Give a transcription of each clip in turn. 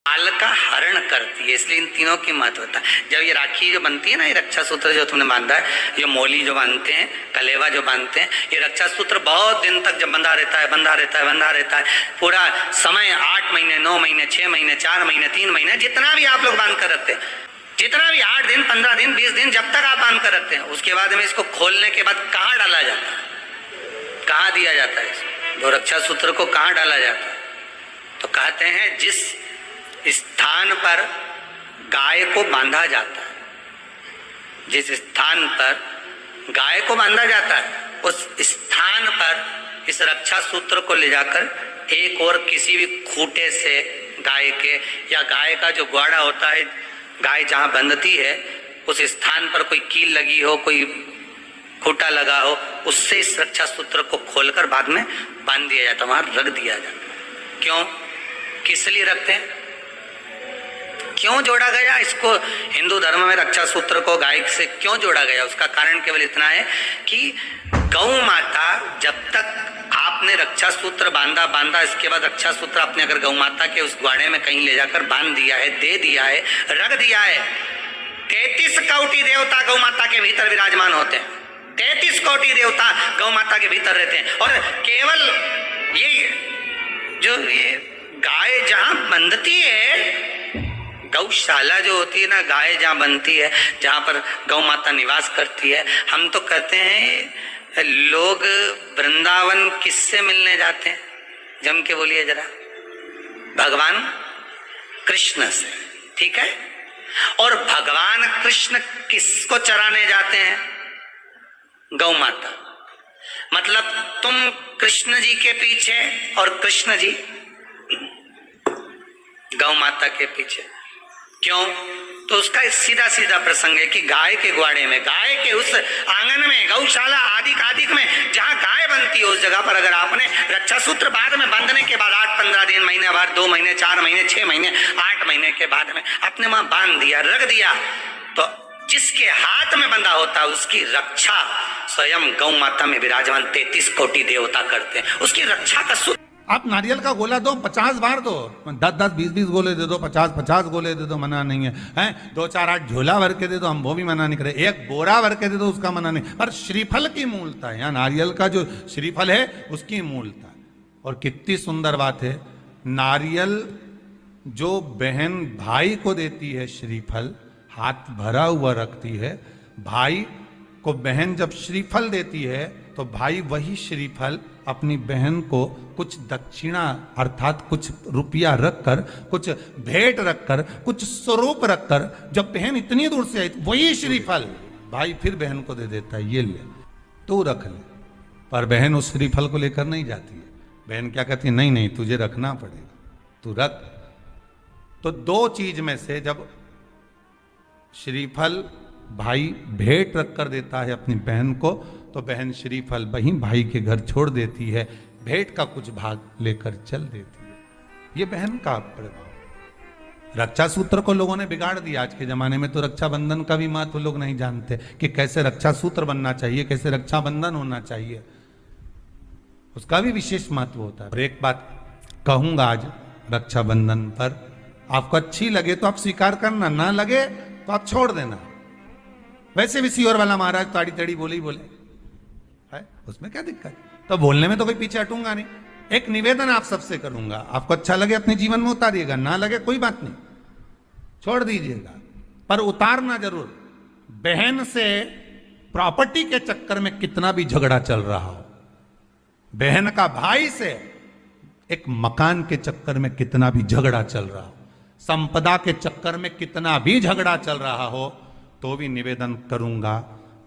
काल का हरण करती है, इसलिए इन तीनों की महत्वता। जब ये राखी जो बनती है ना, ये रक्षा सूत्र जो तुमने बांधा है, जो मोली जो बांधते हैं, कलेवा जो बांधते हैं, ये रक्षा सूत्र बहुत दिन तक जब बंधा रहता है, बंधा रहता है, बंधा रहता है, पूरा समय 8 महीने, 9 महीने, 6 महीने, 4 महीने, 3 महीने, जितना भी आप लोग बांध कर रखते हैं, जितना भी 8 दिन, 15 दिन, 20 दिन, जब तक आप बांध कर रखते हैं, उसके बाद में इसको खोलने के बाद कहाँ डाला जाता है, कहाँ दिया जाता है इसको, जो रक्षा सूत्र को कहाँ डाला जाता है? तो कहते हैं जिस स्थान पर गाय को बांधा जाता है, जिस स्थान पर गाय को बांधा जाता है, उस स्थान पर इस रक्षा सूत्र को ले जाकर एक और किसी भी खूंटे से गाय के, या गाय का जो ग्वाड़ा होता है, गाय जहां बंधती है उस स्थान पर कोई कील लगी हो, कोई खूंटा लगा हो, उससे इस रक्षा सूत्र को खोलकर बाद में बांध दिया जाता, वहां रख दिया जाता। क्यों, किस लिए रखते हैं, क्यों जोड़ा गया इसको हिंदू धर्म में, रक्षा सूत्र को गाय से क्यों जोड़ा गया? उसका कारण केवल इतना है कि गौ माता, जब तक आपने रक्षा सूत्र बांधा, इसके बाद रक्षा सूत्र आपने अगर गौ माता के उस ग्वाड़े में कहीं ले जाकर बांध दिया है, दे दिया है, रख दिया है, 33 कोटि देवता गौ माता के भीतर विराजमान होते हैं, 33 कोटि देवता गौ माता के भीतर रहते हैं। और केवल ये गाय जहां बंधती है, गौशाला जो होती है ना, गाय जहाँ बनती है, जहाँ पर गौ माता निवास करती है, हम तो कहते हैं लोग वृंदावन किससे मिलने जाते हैं, जम के बोलिए जरा, भगवान कृष्ण से, ठीक है? और भगवान कृष्ण किसको चराने जाते हैं? गौ माता। मतलब तुम कृष्ण जी के पीछे और कृष्ण जी गौ माता के पीछे। क्यों? तो उसका सीधा सीधा प्रसंग है कि गाय के ग्वाड़े में, गाय के उस आंगन में, गौशाला आदि में जहां गाय बनती है, उस जगह पर अगर आपने रक्षा सूत्र बाद में बांधने के बाद 8-15 दिन, महीने भर, 2 महीने, 4 महीने, 6 महीने, 8 महीने के बाद में आपने वहां बांध दिया, रख दिया, तो जिसके हाथ में बंधा होता है उसकी रक्षा स्वयं गौ माता में विराजमान 33 कोटि देवता करते हैं। उसकी रक्षा का सूत्र, आप नारियल का गोला दो, 50 बार दो, 10-10, 20-20 गोले दे दो, 50-50 गोले दे दो, मना नहीं है, हैं? 2-4-8 झोला भर के दे दो, हम वो भी मना नहीं करे, एक बोरा भर के दे दो, उसका मना नहीं। पर श्रीफल की मूलता है, यहाँ नारियल का जो श्रीफल है उसकी मूलता है। और कितनी सुंदर बात है, नारियल जो बहन भाई को देती है, श्रीफल हाथ भरा हुआ रखती है, भाई को बहन जब श्रीफल देती है तो भाई वही श्रीफल अपनी बहन को कुछ दक्षिणा अर्थात कुछ रुपया रखकर, कुछ भेंट रखकर, कुछ स्वरूप रखकर, जब बहन इतनी दूर से आई वही श्रीफल भाई फिर बहन को दे देता है, ये ले तू रख ले। पर बहन उस श्रीफल को लेकर नहीं जाती है, बहन क्या कहती है, नहीं नहीं तुझे रखना पड़ेगा, तू रख। तो 2 चीज में से जब श्रीफल भाई भेंट रखकर देता है अपनी बहन को, तो बहन श्रीफल वहीं भाई के घर छोड़ देती है, भेंट का कुछ भाग लेकर चल देती है। ये बहन का प्रभाव। रक्षा सूत्र को लोगों ने बिगाड़ दिया आज के जमाने में, तो रक्षाबंधन का भी महत्व लोग नहीं जानते कि कैसे रक्षा सूत्र बनना चाहिए, कैसे रक्षाबंधन होना चाहिए, उसका भी विशेष महत्व होता है। और एक बात कहूंगा आज रक्षाबंधन पर, आपको अच्छी लगे तो आप स्वीकार करना, ना लगे तो आप छोड़ देना। वैसे भी सीहोर वाला महाराज ताड़ी तड़ी बोले ही बोले है, उसमें क्या दिक्कत? तो बोलने में तो कोई पीछे हटूंगा नहीं। एक निवेदन आप सबसे करूंगा, आपको अच्छा लगे अपने जीवन में उतारिएगा, ना लगे कोई बात नहीं, छोड़ दीजिएगा, पर उतारना जरूर। बहन से प्रॉपर्टी के चक्कर में कितना भी झगड़ा चल रहा हो, बहन का भाई से एक मकान के चक्कर में कितना भी झगड़ा चल रहा हो, संपदा के चक्कर में कितना भी झगड़ा चल रहा हो, तो भी निवेदन करूंगा,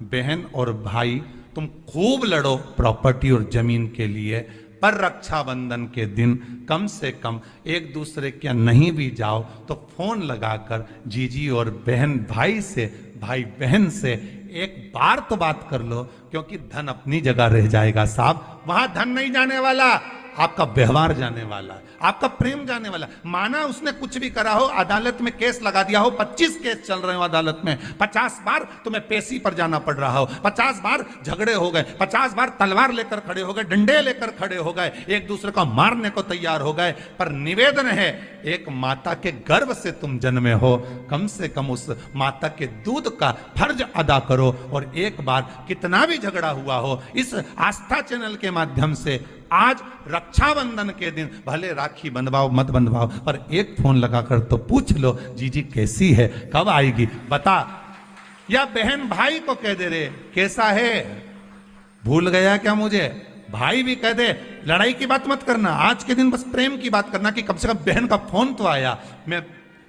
बहन और भाई तुम खूब लड़ो प्रॉपर्टी और जमीन के लिए, पर रक्षाबंधन के दिन कम से कम एक दूसरे के नहीं भी जाओ तो फोन लगाकर जीजी और बहन भाई से, भाई बहन से एक बार तो बात कर लो, क्योंकि धन अपनी जगह रह जाएगा साहब, वहां धन नहीं जाने वाला। आपका व्यवहार जाने वाला है, आपका प्रेम जाने वाला है। माना उसने कुछ भी करा हो, अदालत में केस लगा दिया हो, 25 केस चल रहे हो अदालत में, 50 बार तुम्हें पेशी पर जाना पड़ रहा हो, 50 बार झगड़े हो गए, 50 बार तलवार लेकर खड़े हो गए, डंडे लेकर खड़े हो गए, एक दूसरे को मारने को तैयार हो गए, पर निवेदन है एक माता के गर्भ से तुम जन्मे हो, कम से कम उस माता के दूध का फर्ज अदा करो। और एक बार कितना भी झगड़ा हुआ हो, इस आस्था चैनल के माध्यम से आज रक्षाबंधन के दिन भले राखी बंधवाओ मत बंधवाओ, पर एक फोन लगाकर तो पूछ लो, जीजी कैसी है, कब आएगी बता। या बहन भाई को कह दे रे कैसा है, भूल गया क्या मुझे, भाई भी कह दे लड़ाई की बात मत करना, आज के दिन बस प्रेम की बात करना कि कम से कम बहन का फोन तो आया।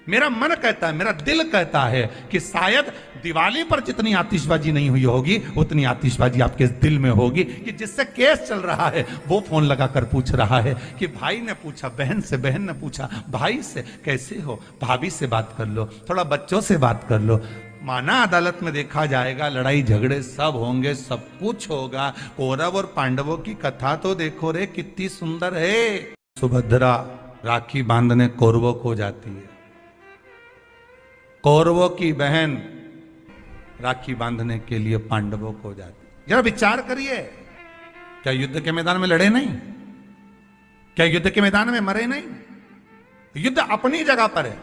मेरा मन कहता है, मेरा दिल कहता है कि शायद दिवाली पर जितनी आतिशबाजी नहीं हुई होगी उतनी आतिशबाजी आपके दिल में होगी कि जिससे केस चल रहा है वो फोन लगाकर पूछ रहा है कि भाई ने पूछा बहन से, बहन ने पूछा भाई से कैसे हो, भाभी से बात कर लो, थोड़ा बच्चों से बात कर लो। माना अदालत में देखा जाएगा, लड़ाई झगड़े सब होंगे, सब कुछ होगा, कौरव और पांडवों की कथा तो देखो रे कितनी सुंदर है। सुभद्रा राखी बांधने कौरवों को जाती है, कौरवों की बहन राखी बांधने के लिए पांडवों को जाती। जरा विचार करिए, क्या युद्ध के मैदान में लड़े नहीं, क्या युद्ध के मैदान में मरे नहीं, युद्ध अपनी जगह पर है,